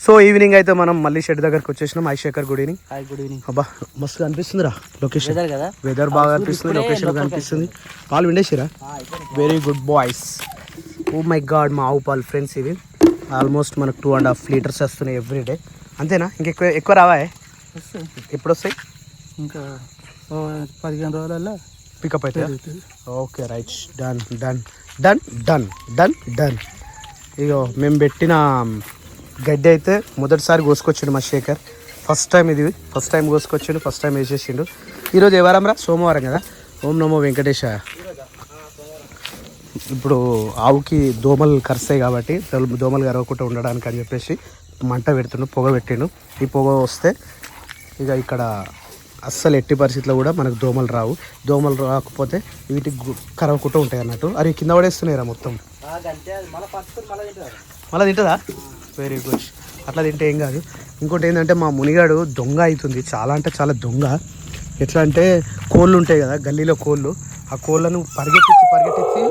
So evening అయితే మనం మళ్ళీ షెడ్ దగ్గరకు వచ్చేసినాం. ఐశేఖర్ గుడ్ ఈవినింగ్. Good evening. అబ్బా మస్తు కనిపిస్తుందిరా లొకేషన్. కదా వెదర్ బాగా అనిపిస్తుంది, లొకేషన్ కనిపిస్తుంది. పాలు విండేసిరా? Very good boys. Oh my God, మా ఆవు పాలు ఫ్రెండ్స్ ఇవి ఆల్మోస్ట్ మనకు 2.5 లీటర్స్ వస్తున్నాయి ఎవ్రీడే. అంతేనా? ఇంకెక్కువ ఎక్కువ రావా? ఎప్పుడు వస్తాయి? ఇంకా 15 రోజులలో పికప్ అవుతుంది. Okay right, done done done done done done. ఇగో మేము పెట్టిన గడ్డి అయితే మొదటిసారి కోసుకొచ్చిండు మా శేఖర్. ఫస్ట్ టైం కోసుకొచ్చిండు, ఫస్ట్ టైం వేసేసిండు. ఈరోజు ఏ వారం రా? సోమవారం కదా. ఓం నమో వెంకటేశ. ఇప్పుడు ఆవుకి దోమలు కరుస్తాయి కాబట్టి దోమలు కరవకుండా ఉండడానికి అని చెప్పేసి మంట పెడుతుండు, పొగ పెట్టిండు. ఈ పొగ వస్తే ఇక ఇక్కడ అస్సలు ఎట్టి పరిస్థితిలో కూడా మనకు దోమలు రావు. దోమలు రాకపోతే వీటికి కరవకుండా ఉంటాయి అన్నట్టు. అరే కింద పడేస్తున్నాయిరా మొత్తం. మళ్ళీ తింటుందా? Very good. అట్లా తింటే ఏం కాదు. ఇంకోటి ఏంటంటే మా మునిగాడు దొంగ అవుతుంది, చాలా అంటే చాలా దొంగ. ఎట్లా అంటే కోళ్ళు ఉంటాయి కదా గల్లీలో కోళ్ళు, ఆ కోళ్ళను పరిగెట్టించి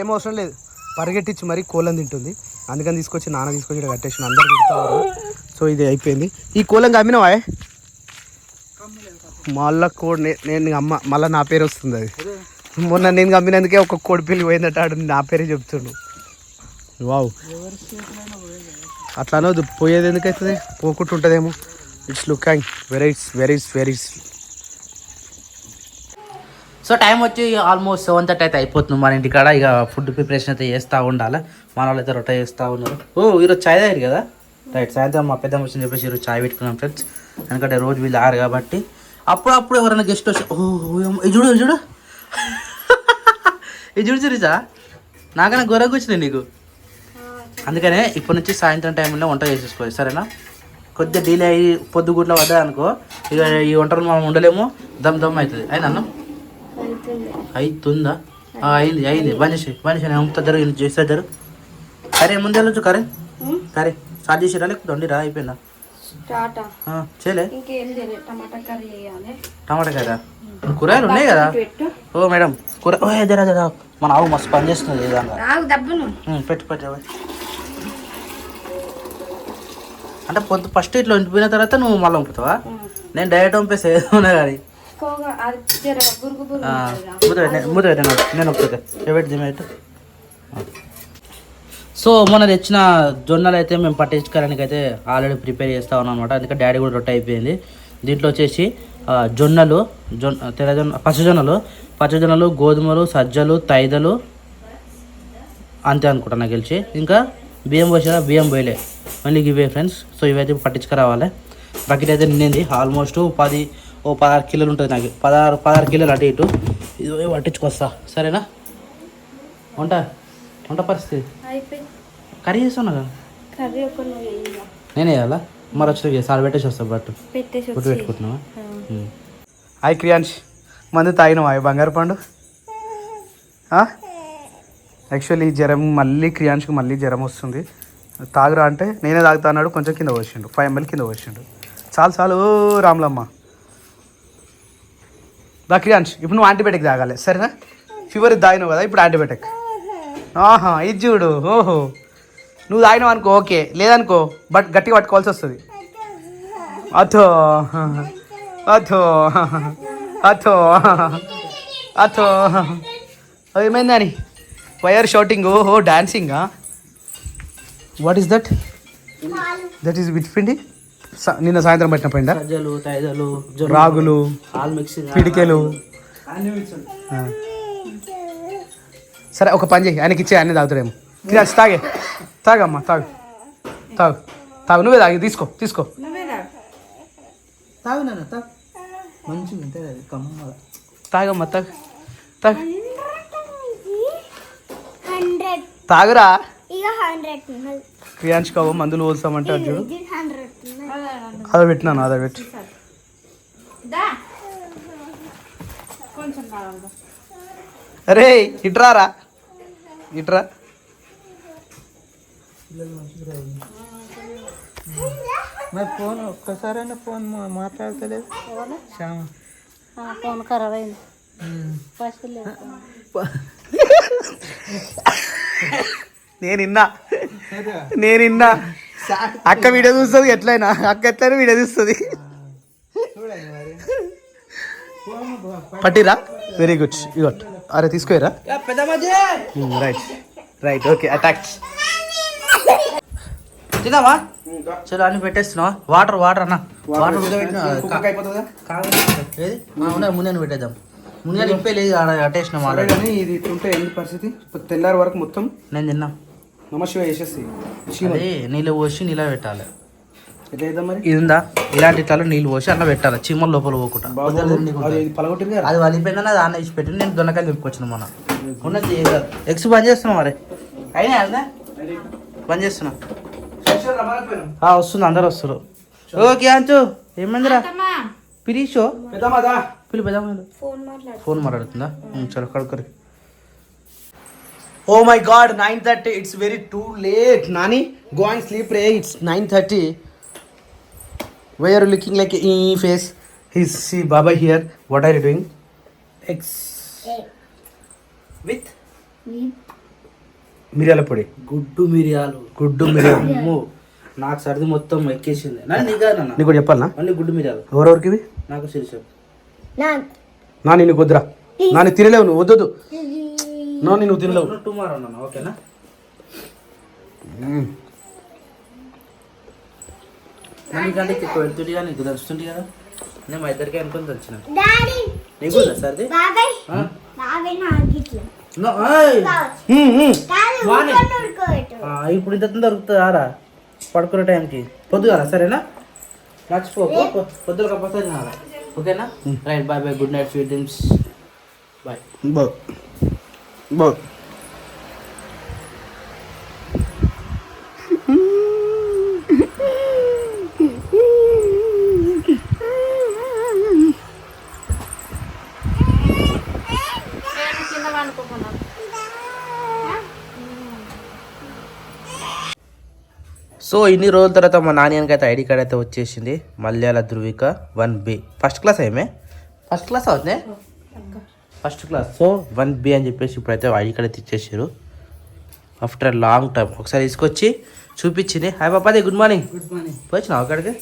ఏం అవసరం లేదు, పరిగెట్టించి మరీ కోళ్ళని తింటుంది. అందుకని నాన్న తీసుకొచ్చి కట్టేసిన అందరు తింటారు. సో ఇది అయిపోయింది. ఈ కోళ్ళని కమ్మినవా? మళ్ళా కోడి నేను అమ్మ మళ్ళీ నా పేరు వస్తుంది. అది మొన్న నేను కమ్మినందుకే ఒక కోడి పిల్లి పోయిందట, ఆడు నా పేరే చెప్తుండు. వావ్, అట్లా అనవద్దు. పోయేది ఎందుకవుతుంది? పోకుండా ఉంటుందేమో. It's looking very. So time వచ్చి ఆల్మోస్ట్ 7:30 అయితే అయిపోతుంది మన ఇంటికాడ. ఇక ఫుడ్ ప్రిపరేషన్ అయితే చేస్తూ ఉండాలి. మన వాళ్ళు అయితే రొట్టె చేస్తూ ఉన్నారు. ఈరోజు చాయ్ తాగారు కదా. రైట్, సాయంత్రం మా పెద్ద మనిషిని చెప్పేసి ఈరోజు చాయ్ పెట్టుకున్నాం ఫ్రెండ్స్. ఎందుకంటే రోజు వీళ్ళు ఆరు కాబట్టి అప్పుడప్పుడు ఎవరైనా గెస్ట్ వచ్చి ఇది చూడు చూరిచా నాకన్నా గొర్రె కూర్చున్నాయి నీకు. అందుకనే ఇప్పటి నుంచి సాయంత్రం టైంలో వంట చేసేసుకోవాలి, సరేనా? కొద్దిగా డీలే అయ్యి పొద్దుగుట్లో వద్దా అనుకో, ఇక ఈ వంటలు మనం ఉండలేము, దమ్ అవుతుంది. అయింది అన్నం అవుతుందా? అయింది. మనిషి నేను అమ్ముతారు చేస్తారు. కరే ముందే వెళ్ళొచ్చు. కరే స్టార్ట్ చేసిరా లేకపోతే వండిరా? అయిపోయిందా? చేయలే. టమాటా కర్రీ కూరగాయలు ఉన్నాయి కదా. ఓ మేడం కూర జరా మన ఆవు మస్తు పని చేస్తుంది. పెట్టు అంటే ఫస్ట్ ఇట్లా వండిపోయిన తర్వాత నువ్వు మళ్ళీ వంపుతావా? నేను డైరెక్ట్ పంపేస్తా ఏదైనా కానీ. మూత పెట్టాను నేను ఒప్పుతా. సో మొన్న తెచ్చిన జొన్నలు అయితే మేము పట్టించుకోవడానికి అయితే ఆల్రెడీ ప్రిపేర్ చేస్తూ ఉన్నాం అనమాట. అందుకే డాడీ కూడా రొట్టె అయిపోయింది. దీంట్లో వచ్చేసి జొన్నలు, పచ్చజొన్నలు, గోధుమలు, సజ్జలు, తైదలు అంతే అనుకుంటా నాకు తెలిసి. ఇంకా బియ్యం పోసారా? బియ్యం పోయలే, మళ్ళీ ఇవే ఫ్రెండ్స్. సో ఇవైతే పట్టించుకురావాలి. బకెట్ అయితే నిండింది ఆల్మోస్ట్ 16 కిలోలు ఉంటుంది నాకు. 16 కిలోలు అటు ఇటు ఇది పట్టించుకొస్తా, సరేనా? వంట పరిస్థితి కర్రీ చేస్తున్నా కదా. నేనే వేయాలా? మరి వచ్చి సార్ పెట్టేసి వస్తా. బట్టు పెట్టుకుంటున్నావా? హాయ్ క్రియాన్స్, మందు తాగినావా బంగారు పండు? యాక్చువల్లీ జ్వరం మళ్ళీ క్రియాన్స్కి మళ్ళీ జ్వరం వస్తుంది. తాగురా అంటే నేనే తాగుతా అన్నాడు. కొంచెం కింద పోసిండు, 5 ml కింద పోసిండు. చాలు రాములమ్మ. దా క్రియాన్స్, ఇప్పుడు నువ్వు యాంటీబయాటిక్ తాగాలి, సరేనా? ఫీవర్ తాగినావు కదా, ఇప్పుడు యాంటీబయాటిక్. ఇది చూడు. ఓహో, నువ్వు తాగినావు అనుకో ఓకే, లేదనుకో బట్ గట్టిగా పట్టుకోవాల్సి వస్తుంది. అథో ఏమైందని? Why are shouting. ఓహో, డాన్సింగా? What is that? That is which పిండి? నిన్న సాయంత్రం పట్టిన పిండి. రాగులు, పిడికెలు. సరే ఒక పని చేయి, ఆయనకి ఇచ్చే, అన్నీ తాగుతాడేమో. తాగమ్మా, తాగు. నువ్వే తాగి తీసుకో తాగు నాన్న, మంచిగా ఉంటుంది అది కమ్మ. తాగమ్మా, తాగురా. క్రియాన్స్ కావు మందులు పోస్తామంటే అది చూడు. అదే పెట్టినాను, అదే పెట్టి. అరే ఇట్రా. మరి ఫోన్ ఒక్కసారైనా ఫోన్ మాట్లాడతలేదు. ఫోన్ ఖరాబ్ అయింది. నేను విన్నా అక్క వీడియో చూస్తుంది ఎట్లయినా అక్క ఎట్లయినా వీడియో చూస్తుంది పట్టిరా వెరీ గుడ్ ఇగోట్ అరే తీసుకోరా రైట్ రైట్ ఓకే అటాక్స్ తిన్నావా చలో అన్ని పెట్టేస్తున్నావా వాటర్ వాటర్ అన్న వాటర్ ఏది ముందే పెట్టేద్దాం ముందుగా నింపే లేదు అటేసిన కానీ ఇది ఉంటే ఏంటి పరిస్థితి తెల్లారి వరకు మొత్తం నేను తిన్నా నమశివ వేసేసి అదే నీళ్ళు పోసి నీళ్ళ పెట్టాలి ఎట్లా చేద్దాం మరి ఇది ఉందా ఇలాంటి ఇట్లా నీళ్ళు పోసి అన్న పెట్టాలి చీమల లోపల పోకుండా పలగొట్టింది కదా అది వలిపోయిందని అది అన్న ఇచ్చి పెట్టి నేను దొండకాయలు తెప్పుకొచ్చిన మొన్న ఉన్నది ఎగ్స్ బంద్ చేస్తున్నాం మరి అయినా అదే బంద్ చేస్తున్నా వస్తుంది అందరు వస్తారు ఓకే అంచు ఏమైందిరా పిలిచో పిలి పెద్ద ఫోన్ మాట్లాడుతుందా చలో కడుక్కరి oh my God 9:30 it's very too late Nani go and sleep రే it's 9:30 why are looking like ఈ ఫేస్ హిస్ సి బాబా here what are you doing eggs with మిరియాల పొడి గుడ్డు మిరియాలు నాకు సర్ది మొత్తం ఎక్కేసింది నీకు చెప్పాలనా మళ్ళీ గుడ్డు మిరియాలు ఎవరెవరికి ఇవి నాకు శిరీష నా నేను వద్దురా నాని తినలేవు నువ్వు వద్దు నో నేను తినలేవు టుమారో అన్న ఓకేనా నీకంటే ఎక్కువ వెళ్తుంటే నీకు తెలుస్తుంది కదా నేను మా ఇద్దరికి అనుకుని తెలిసిన నీకు సర్ది ఇప్పుడు ఇంత దొరుకుతుంది ఆరా పడుకునే టైంకి పొద్దుగాల సరేనా మర్చిపోకు పొద్దున కంపల్సరీ తినాలి ఓకేనా right bye bye good night sweet dreams bye బో సో ఇన్ని రోజుల తర్వాత మా నాన్నకి అయితే ఐడి కార్డ్ అయితే వచ్చేసింది Malyala Dhruvika 1B first class ఏమే ఫస్ట్ క్లాస్ అవుతుంది ఫస్ట్ క్లాస్ సో 1B అని చెప్పేసి ఇప్పుడైతే ఐడి కార్డ్ అయితే ఇచ్చేసారు ఆఫ్టర్ లాంగ్ టైం ఒకసారి తీసుకొచ్చి చూపించింది హాయ్ పాపాది గుడ్ మార్నింగ్ వచ్చినావు అక్కడికి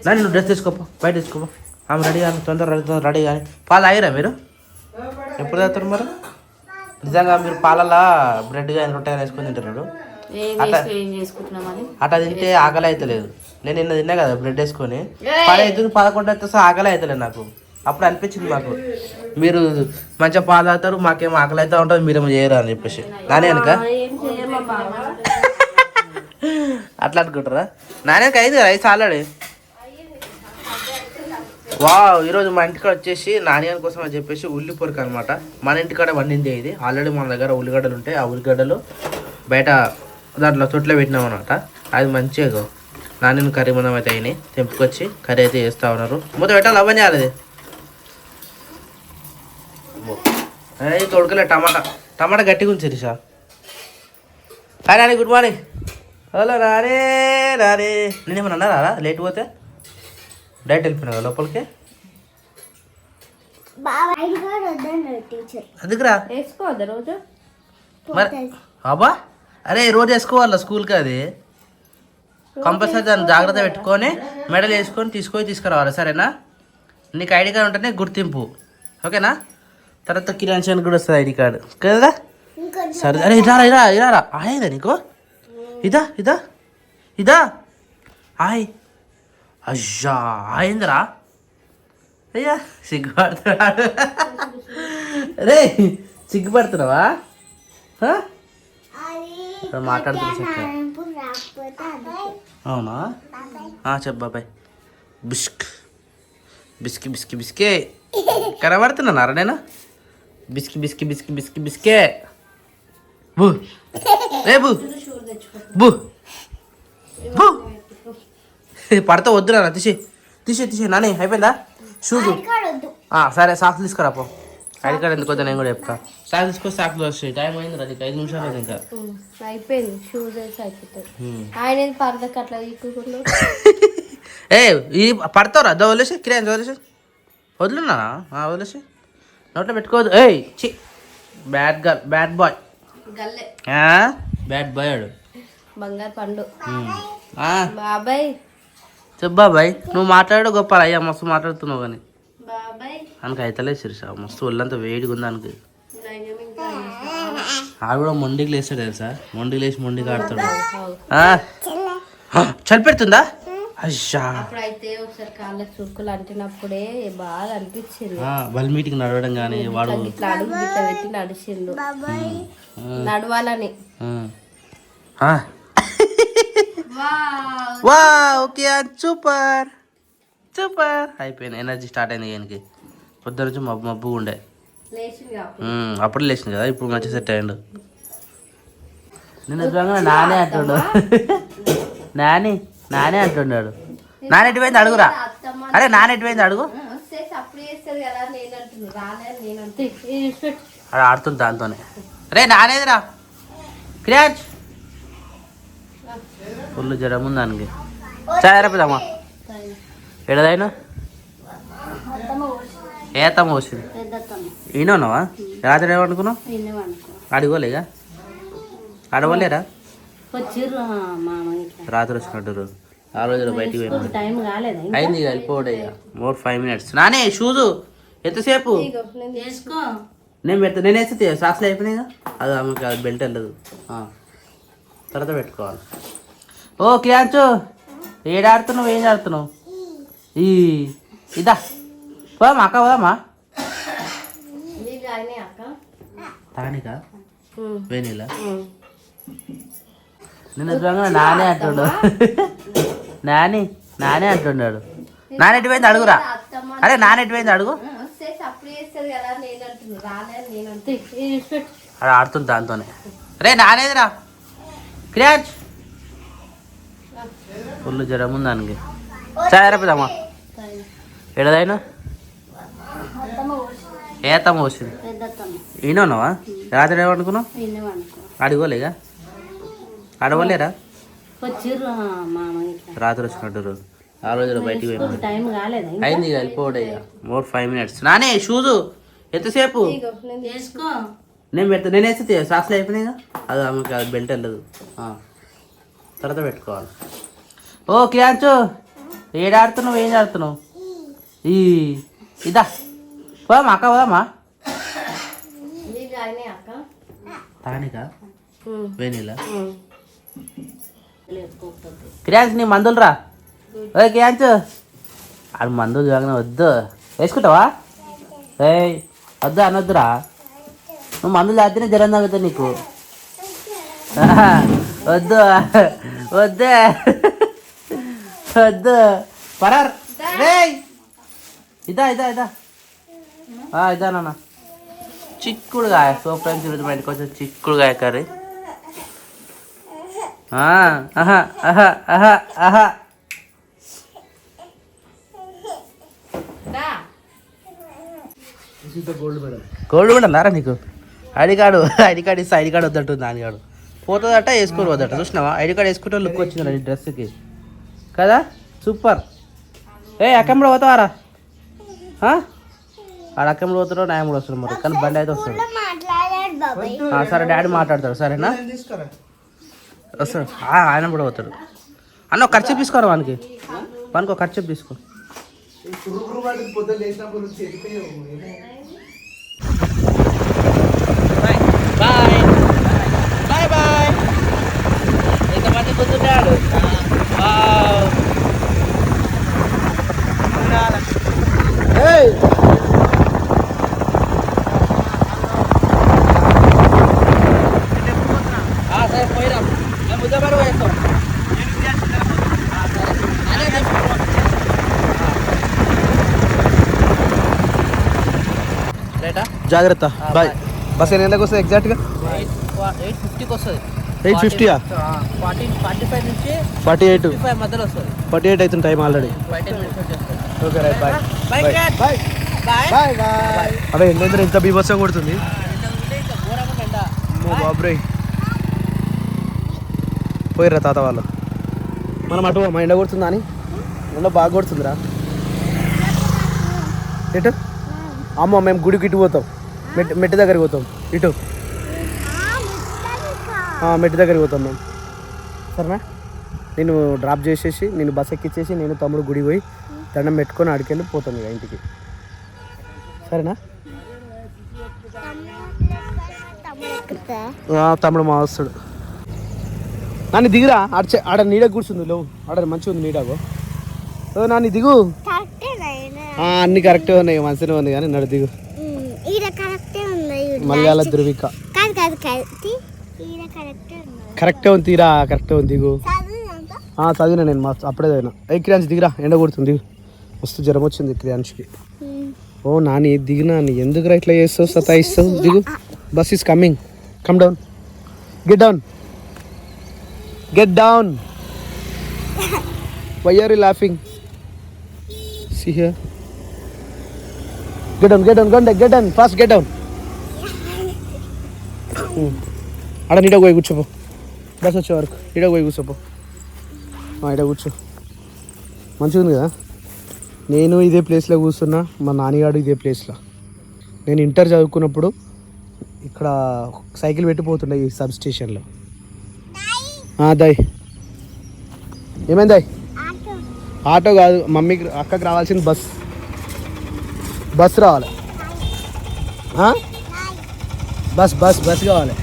నన్ను నువ్వు డ్రెస్ తీసుకోపో బయట తీసుకోపో ఆమె రెడీ కానీ తొందర రెడీ కానీ పాలు తాగిరా మీరు ఎప్పుడు తాగుతారు మరి నిజంగా మీరు పాలలా బ్రెడ్ కానీ రొట్టె కానీ వేసుకొని తింటున్నాడు అట్లా తింటే ఆకలి అవుతలేదు నేను నిన్న తిన్నా కదా బ్రెడ్ వేసుకొని 10 అవుతుంది 11 అవుతుంది ఆకలి అవుతలేదు నాకు అప్పుడు అనిపించింది మాకు మీరు మంచిగా పాలు తాగుతారు మాకేమో ఆకలి అవుతా ఉంటుంది మీరేమో చేయరు అని చెప్పేసి నానే అనుక అట్లా అనుకుంటారా నానేక అయింది కదా ఐదు ఆల్రెడీ ఈరోజు మా ఇంటికాడ వచ్చేసి నానియాని కోసం అని చెప్పేసి ఉల్లి పొరక అనమాట మన ఇంటికాడ వండింది ఇది ఆల్రెడీ మన దగ్గర ఉల్లిగడ్డలు ఉంటాయి ఆ ఉల్లిగడ్డలు బయట దాంట్లో తొట్లో పెట్టినాం అనమాట అది మంచిగా నాన్న కర్రీ మందం అయితే అయినాయి తెంపుకొచ్చి కర్రీ అయితే చేస్తూ ఉన్నారు మొత్తం పెట్టాలి అవన్నీ అది ఉడకలే టమాటా గట్టిగా ఉంచారు sir hi Nani good morning hello రారే నేనేమన్నా అన్నారా లేట్ పోతే డైట్ వెళ్ళిపోయినా కదా లోపలికి అందుకురా రోజు మరి అబ్బా అరే రోజు వేసుకోవాలా స్కూల్కి అది కంపల్సరీ దాన్ని జాగ్రత్త పెట్టుకొని మెడల్ వేసుకొని తీసుకురావాలి సరేనా నీకు ఐడి కార్డు ఉంటేనే గుర్తింపు ఓకేనా తర్వాత కిరాణానికి కూడా వస్తుంది ఐడి కార్డు కదా సరే అరే ఇరారా ఆయేదా నీకు ఇదా ఆయ్ అయ్యా ఆయిందిరా అయ్యా సిగ్గుపడుతున్నాడు రే సిగ్గుపడుతున్నావా మాట్లాడుతున్నా అవునా చెప్పు బాబాయ్ బిస్కే కనబడుతున్నారా నేను బిస్కే బూ రే బూ పడతా వద్దురా తీసే నాని అయిపోయిందా షూస్ సరే సాక్స్ తీసుకురా పో ఐడి కార్డ్ ఎందుకు వద్దా నేను కూడా చెప్తా సాక్ తీసుకో సాక్లు వస్తాయి టైం అయింది రా నీకు 5 నిమిషాలు ఇంకా అయిపోయింది షూస్ అయిపోతుంది ఆయన పరదకి అట్లా ఈ పడతావురా దో వదిలేసి కిరాయి వదిలేసి వదిలేనా వదిలేసి నోట్లో పెట్టుకోవద్దు బ్యాడ్ బాయ్ బ్యాడ్ బాయ్ ఆడు బంగారు పండు ఆ, బాబాయ్ చెప్పు బాబాయ్. నువ్వు మాట్లాడు గొప్ప అయ్యా, మస్తు మాట్లాడుతున్నావు కానీ బాబాయ్ మనకి అయితలే శిరీష, మస్తు ఒళ్ళంతా వేడిగా ఉంది దానికి. నయం ఇంకా ఆడు కూడా మొండికి లేస్తాడు తెలుసా, మొండికి లేచి మొండికి ఆడతాడు. చలి పెడుతుందా? అయ్యా అప్పుడైతే ఒకసారి కాళ్ళ చురుకులు అంటినప్పుడే బాగా అనిపించింది. బల్మీటికి నడవడం కానీ వాడు ఇట్లా అడుగు ఇట్లా పెట్టి నడిచిండు నడవాలని. వా ఓకే సూపర్ సూపర్ అయిపోయింది. ఎనర్జీ స్టార్ట్ అయింది ఈయనకి. పొద్దు నుంచి మబ్బు మబ్బు ఉండే, అప్పుడు లేచింది కదా, ఇప్పుడు మంచి సెట్ అయ్యిండు. నేను ఎదురుగానే నానే అంటుండు, నాని నానే అంటున్నాడు. నానెట్టి పోయింది అడుగురా, అరే నానెట్టి పోయింది అడుగు. అక్కడ ఆడుతుంది దాంతోనే. రే నానేదిరా క్రియాజ్, ఫుల్ జ్వరం ఉంది దానికి. చాయరపిదమ్మా ఎడదైనా ఏ అత్తమ్మ వచ్చింది ఈయనన్నావా? రాత్రి ఏమనుకున్నావు? అడుగోలేగా, అడగలేరా? రాత్రి వచ్చినట్టు ఆ రోజు బయటికి పోయి అయింది వెళ్ళిపోవడం. More 5 minutes. నానే షూజు ఎంతసేపు నేను పెడతా, నేను వేస్తే సాక్స్లు అయిపోయినాయిగా, అది ఆమెకి అది బెల్ట్ వెళ్ళదు, తర్వాత పెట్టుకోవాలి. ఓ క్రియాంచు ఏడాడుతున్నావు, ఏం ఆడుతున్నావు? ఇదా పోదామా అక్క, పోదామా తానికా వేణిలా? నేను ఎదురుగానే నానే అంటున్నాడు, నాని నానే అంటున్నాడు. నానెట్టి పోయింది అడుగురా, అరే నానెట్టి పోయింది అడుగు. అక్కడ ఆడుతుంది దాంతోనే. రే నానేదిరా క్రియాజ్, ఫుల్ జ్వరం ఉంది దానికి. చాయరపిదమ్మా ఎడదైనా ఏ అత్తమ్మ వచ్చింది ఈయనన్నావా? రాత్రి ఏమనుకున్నావు? అడుగోలేగా, అడగలేరా? రాత్రి వచ్చినట్టు ఆ రోజు బయటికి పోయి అయింది వెళ్ళిపోవడం. More 5 minutes. నానే షూజు ఎంతసేపు నేను పెడతా, నేను వేస్తే సాక్స్లు అయిపోయినాయిగా, అది ఆమెకి అది బెల్ట్ వెళ్ళదు, తర్వాత పెట్టుకోవాలి. ఓ క్రియాంచు ఏడాడుతున్నావు, ఏం ఆడుతున్నావు? ఇదా పోదామా అక్క, పోదామా తానికా వేణిలా? క్రియాంచ్ నీ మందులు రా. ఓ క్రియాంచ్ ఆడు మందులు చూడగానే వద్దు వేసుకుంటావా? ఏయ్ వద్దు అనొద్దురా, నువ్వు మందులు తాగితేనే జ్వరం తగ్గుతుంది నీకు. వద్దు వద్దే వద్దు పరార్. రేయ్ ఇదా ఇదా ఇదా ఇదా నాన్న, చిక్కుడుగాయ సూప్ ఫ్రెండ్స్ ఈరోజు బయటకు వచ్చే చిక్కుడుగాయ కర్రీ. గోల్డ్ మెడల్ నారా నీకు? ఐడి కార్డు ఇస్తే ఐడి కార్డు వద్దంటుంది నాన్నగాడు. పోతుందట వేసుకోరు వద్దట, చూసినావా? ఐడి కార్డు వేసుకుంటే లుక్ వచ్చింది నీ డ్రెస్కి కదా, సూపర్. అక్కమ్మ పోతావారా? ఆడ అక్కమ్మ పోతాడో నాయమ్మ కూడా వస్తాడు మరి, కానీ బండి అయితే వస్తాడు. సరే డాడీ మాట్లాడతాడు, సరేనా? వస్తాడు, ఆయన కూడా పోతాడు. అన్న ఒక ఖర్చు తీసుకోరా వానికి, వానికి ఒక ఖర్చు తీసుకో. Bye bye bye. ఎంతమంది కూర్చుంటాడు? సరే పోయిరా, ముద్దబారు వేస్తాం. జాగ్రత్త బాయ్. బస్ ఎన్ని గంటలకు వస్తుంది ఎగ్జాక్ట్గా? 8:50కి వస్తుంది. 8:50 45 నుంచి 48 మధ్యలో వస్తుంది. 48 అవుతుంది time already. Okay right bye bye bye bye. అదే ఎండ ఎంత బీభత్సం కొడుతుంది బాబ్రే. పోయిర్రా తాత వాళ్ళు. మనం అటు మా ఎండ కొడుతుందా అని? ఎండ బాగా కొడుతుందిరా. ఎటు అమ్మ మేము గుడికి ఇటు పోతాం, మెట్టి దగ్గరికి పోతాం. ఇటు మెట్టి దగ్గరికి పోతాం మేము. సరేనా? నేను డ్రాప్ చేసేసి నేను బస్ ఎక్కిచ్చేసి నేను తమ్ముడు గుడి పోయి దండం పెట్టుకొని ఆడికెళ్ళి పోతాను ఇక ఇంటికి. సరేనా? తమ్ముడు మా వస్తాడు. నాన్న దిగురా, ఆడ నీడ కూర్చుంది లేవు, ఆడ మంచిగా ఉంది నీడగో. నాన్న దిగు. అన్ని కరెక్ట్గా ఉన్నాయి, మంచిగా ఉంది కానీ నడు దిగు. మలయాళ ధృవిక కరెక్టే ఉంది, తీరా కరెక్టే ఉంది, దిగు. చదివినా నేను అప్పుడే చదివినా. క్రియాన్స్ దిగిరా, ఎండ కొడుతుంది, దిగు. మస్తు జ్వరం వచ్చింది క్రియాన్స్కి. ఓ నాని దిగినా, నీ ఎందుకురా ఇట్లా చేస్తావు, సతాయిస్తావు, దిగు. Bus is coming, come down, get down, get down. Why are you laughing? See here. Get down, get down, fast get down. ఆడ నీడ పోయి కూర్చోపో, బస్ వచ్చే వరకు నీడ పోయి కూర్చోపో. ఈడ కూర్చో, మంచిగా ఉంది కదా. నేను ఇదే ప్లేస్లో కూర్చున్నా, మా నాన్నగాడు ఇదే ప్లేస్లో. నేను ఇంటర్ చదువుకున్నప్పుడు ఇక్కడ సైకిల్ పెట్టిపోతుండే ఈ సబ్ స్టేషన్లో. దాయ్ ఏమైంది దాయ్? ఆటో కాదు, మమ్మీకి అక్కకి రావాల్సిన బస్ రావాలి. బస్ కావాలి.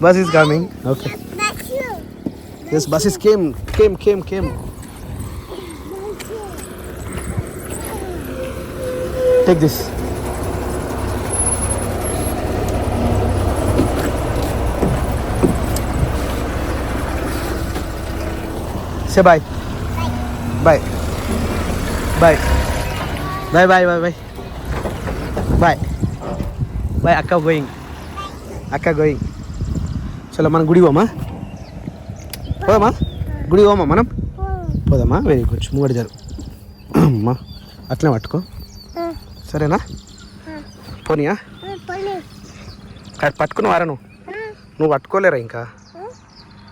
Bus is coming. Okay, this bus is came. Take this. Say bye. Bye. Bye. Bye. Bye. Bye. Bye. Bye. Bye. Akka going. చలో మనం గుడి పోమా? పోదామా? గుడి పోమా మనం? పోదామా? Very good. ముంగడి జరు అమ్మా, అట్లే పట్టుకో, సరేనా? పోనీయా? పట్టుకుని వారా నువ్వు పట్టుకోలేరా ఇంకా?